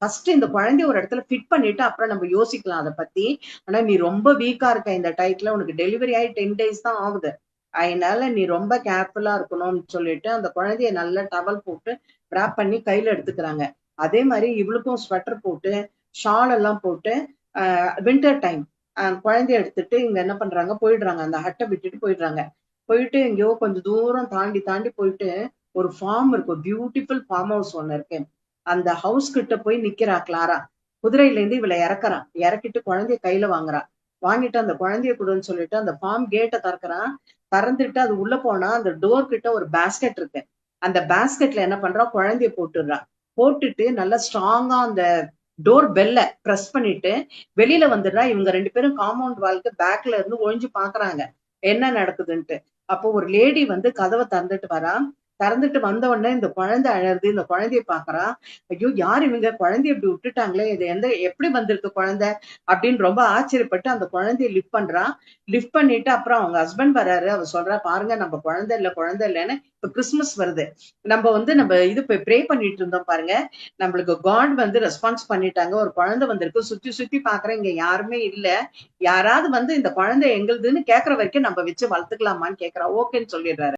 First இந்த குழந்தைய ஒரு இடத்துல ஃபிட் பண்ணிட்டு அப்புறம் நம்ம யோசிக்கலாம் அதை பத்தி. ஆனா நீ ரொம்ப வீக்கா இருக்க இந்த டைத்துல, உனக்கு டெலிவரி ஆகி 10 days தான் ஆகுது, அதனால நீ ரொம்ப கேர்ஃபுல்லா இருக்கணும்னு சொல்லிட்டு அந்த குழந்தைய நல்லா டவல் போட்டு ராப் பண்ணி கையில எடுத்துக்கிறாங்க. அதே மாதிரி இவளுக்கும் ஸ்வெட்டர் போட்டு ஷால் எல்லாம் போட்டு வின்டர் டைம் குழந்தைய எடுத்துட்டு இங்க என்ன பண்றாங்க, போயிடுறாங்க, அந்த ஹட்டை விட்டுட்டு போயிடுறாங்க. போயிட்டு எங்கேயோ கொஞ்சம் தூரம் தாண்டி தாண்டி போயிட்டு ஒரு ஃபார்ம் இருக்கு, பியூட்டிஃபுல் ஃபார்ம் ஹவுஸ் ஒண்ணு இருக்கு. அந்த ஹவுஸ் கிட்ட போய் நிக்கிறா கிளாரா. குதிரையில இருந்து இவளை இறக்குறான், இறக்கிட்டு குழந்தைய கையில வாங்குறான். வாங்கிட்டு அந்த குழந்தைய கொடுன்னு சொல்லிட்டு அந்த ஃபார்ம் கேட்டை திறக்கிறான். திறந்துட்டு அது உள்ள போனா அந்த டோர் கிட்ட ஒரு பேஸ்கெட் இருக்கு. அந்த பேஸ்கெட்ல என்ன பண்றா, குழந்தைய போட்டுடுறா. போட்டுட்டு நல்லா ஸ்ட்ராங்கா அந்த டோர் பெல்ல பிரஸ் பண்ணிட்டு வெளியில வந்துடுறா. இவங்க 2 பேரும் காம்பவுண்ட் வால்க்கு பேக்ல இருந்து ஒழிஞ்சு பாக்குறாங்க என்ன நடக்குதுன்ட்டு. அப்போ ஒரு லேடி வந்து கதவை திறந்துட்டு வரா. திறந்துட்டு வந்த உடனே இந்த குழந்தை அழறது, இந்த குழந்தைய பாக்குறா. ஐயோ யார் இவங்க, குழந்தைய இப்படி விட்டுட்டாங்களே, இது எப்படி வந்திருக்கு குழந்தை அப்படின்னு ரொம்ப ஆச்சரியப்பட்டு அந்த குழந்தைய லிஃப்ட் பண்றா. லிஃப்ட் பண்ணிட்டு அப்புறம் அவங்க ஹஸ்பண்ட் வராரு. அவர் சொல்றா, பாருங்க நம்ம குழந்தை இல்லைன்னு, இப்ப கிறிஸ்துமஸ் வருது, நம்ம இது ப்ரே பண்ணிட்டு இருந்தோம் பாருங்க, நம்மளுக்கு காட் வந்து ரெஸ்பான்ஸ் பண்ணிட்டாங்க, ஒரு குழந்தை வந்திருக்கு, சுத்தி சுத்தி பாக்குறேன் இங்க யாருமே இல்ல, யாராவது வந்து இந்த குழந்தை எங்களுதுன்னு கேக்குற வரைக்கும் நம்ம வச்சு வளர்த்துக்கலாமான்னு கேக்குறா. ஓகேன்னு சொல்லிடுறாரு.